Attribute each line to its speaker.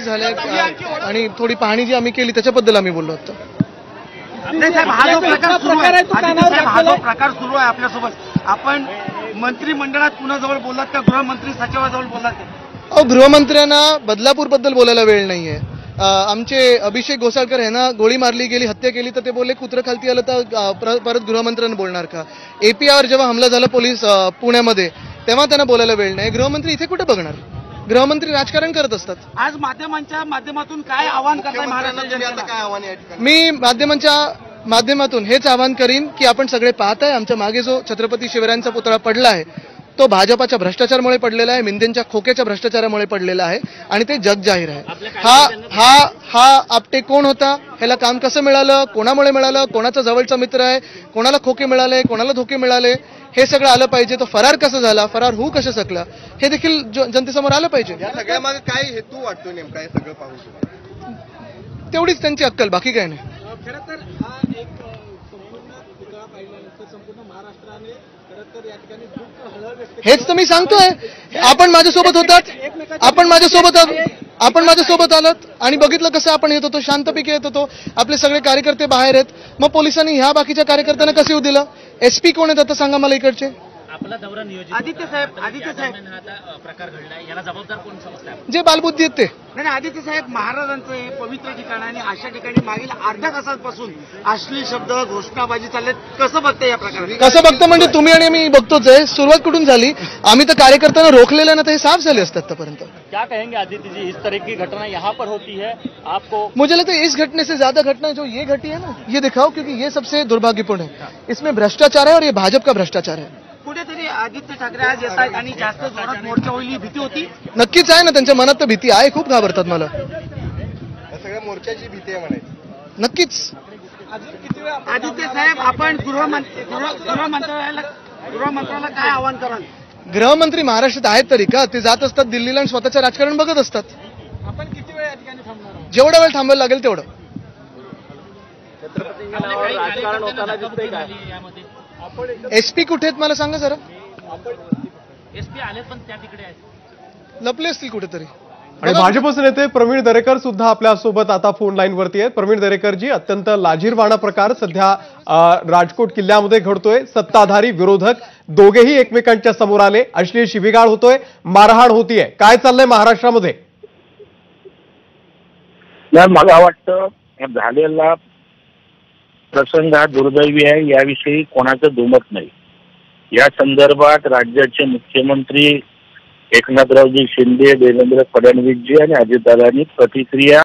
Speaker 1: झाल्या आणि थोडी पाहणी जी आम्ही केली त्याच्याबद्दल आम्ही बोललो होतो.
Speaker 2: हा जो प्रकार सुरू आहे आपल्यासोबत, आपण मंत्रिमंडळात कुणाजवळ बोललात का गृहमंत्री सचिवाजवळ बोललात?
Speaker 1: गृहमंत्र्यांना बदलापूर बद्दल बोलायला वेळ नाहीये. आमचे अभिषेक घोसाळकर यांना गोळी मारली गेली, हत्या केली, तर ते बोलले कुत्र खालती आलं तर परत गृहमंत्र्यांना बोलणार का? एपीआर जेव्हा हमला झाला पोलीस पुण्यामध्ये तेव्हा त्यांना बोलायला वेळ नाही. गृहमंत्री इथे कुठे बघणार? गृहमंत्री राजकारण करत असतात.
Speaker 2: आज माध्यमांच्या माध्यमातून काय आव्हान करताय महाराष्ट्राला?
Speaker 1: मी माध्यमांच्या माध्यमातून हेच आवाहन करीन की आपण सगळे पाहताय आमच्या मागे जो छत्रपती शिवरायांचा पुतळा पडला आहे तो भाजपाच्या भ्रष्टाचारामुळे पडलेला आहे, मिंदेंच्या खोक्याच्या भ्रष्टाचारामुळे पडलेला आहे आणि ते जग जाहीर आहे. हा आपटे कोण होता, ह्याला काम कसं मिळालं, कोणामुळे मिळालं, कोणाचा जवळचा मित्र आहे, कोणाला खोके मिळाले, कोणाला धोके मिळाले, हे सगळं आलं पाहिजे. तो फरार कसा झाला, फरार होऊ कसं शकला, हे देखील जनतेसमोर आलं पाहिजे.
Speaker 3: या सगळ्यामागे काय हेतू वाटतो नेमका हे सगळं पाहून?
Speaker 1: तेवढीच त्यांची अक्कल, बाकी काय नाही.
Speaker 2: खरं तर हा एक संपूर्ण पुतळा पाहिल्यानंतर संपूर्ण महाराष्ट्राने खरं तर या ठिकाणी खूप हळहळ व्यक्त.
Speaker 1: हेच तर मी सांगतोय. आपण माझ्यासोबत होतात, आपण माझ्यासोबत आलात आणि बघितलं कसं आपण येत होतो, शांतपैकी येत होतो. आपले सगळे कार्यकर्ते बाहेर आहेत. मग पोलिसांनी ह्या बाकीच्या कार्यकर्त्यांना कसं येऊ दिलं? एसपी कोण आहेत आता सांगा मला इकडचे?
Speaker 4: आपला दौरा नियोजित
Speaker 2: आदित्य साहेब
Speaker 4: प्रकार घडलाय, याला जबाबदार कोण समजताय?
Speaker 1: जे बालबुद्धी आहेत ते.
Speaker 2: नाही, आदित्य साहेब, महाराजांचं हे पवित्र ठिकाण आणि अशा ठिकाणी मागील अर्ध्या तासांपासून अश्लील शब्द, घोषणाबाजी चाललेत. कसं बघताय या प्रकारे?
Speaker 1: कसं बघतं म्हणजे तुम्ही आणि मी बघतोच आहे. सुरुवात कुठून झाली? आम्ही तर कार्यकर्त्यांना रोखलेलं ना, तर हे साफ झाले असतात आतापर्यंत.
Speaker 4: क्या कहेंगे आदित्य जी, इस तरह की घटना यहाँ पर होती है आपको?
Speaker 1: मुझे लगता है इस घटने से ज्यादा घटना जो ये घटी है ना, ये दिखाओ, क्योंकि ये सबसे दुर्भाग्यपूर्ण है. इसमें भ्रष्टाचार है और ये भाजपा का भ्रष्टाचार है.
Speaker 2: कुठेतरी आदित्य ठाकरे आज येत आहेत आणि जास्त जोरात मोर्चा होईल ही भीती होती.
Speaker 1: नक्कीच आहे ना, त्यांच्या मनात तर भीती आहे, खूप घाबरतात मला.
Speaker 3: या सगळ्या मोर्चाची भीती आहे म्हणायची.
Speaker 1: नक्कीच.
Speaker 2: आदित्य साहेब, आपण गृहमंत्र्याला काय आवाहन कराल?
Speaker 1: गृहमंत्री महाराष्ट्रात आहेत तरी का? ते जात असतात दिल्लीला आणि स्वतःचं राजकारण बघत असतात.
Speaker 2: आपण किती वेळ या ठिकाणी थांबणार?
Speaker 1: जेवढा वेळ थांबायला लागेल तेवढं.
Speaker 4: राजकारण होताना दिसतंय का यामध्ये?
Speaker 1: एसपी कुठे आहेत मला सांगा जरा.
Speaker 4: एसपी आले पण त्या तिकडे आहेत,
Speaker 1: लपले असतील कुठेतरी.
Speaker 5: आणि भाजपचे नेते प्रवीण दरेकर सुद्धा आपल्या सोबत आता फोन लाईन वरती आहेत. प्रवीण दरेकरजी, अत्यंत लाजिरवाणा प्रकार सध्या राजकोट किल्ल्यामध्ये घडतोय. सत्ताधारी विरोधक दोघेही एकमेकांच्या समोर आले, अश्लील शिवीगाळ होतोय, मारहाण होतीये. काय चाललंय महाराष्ट्रामध्ये?
Speaker 6: मला वाटतं झालेला प्रसंग हा दुर्दैवी आहे, याविषयी कोणाचं दुमत नाही. या संदर्भात राज्याचे मुख्यमंत्री एकनाथरावजी शिंदे, देवेंद्र फडणवीसजी आणि अजितदादांनी प्रतिक्रिया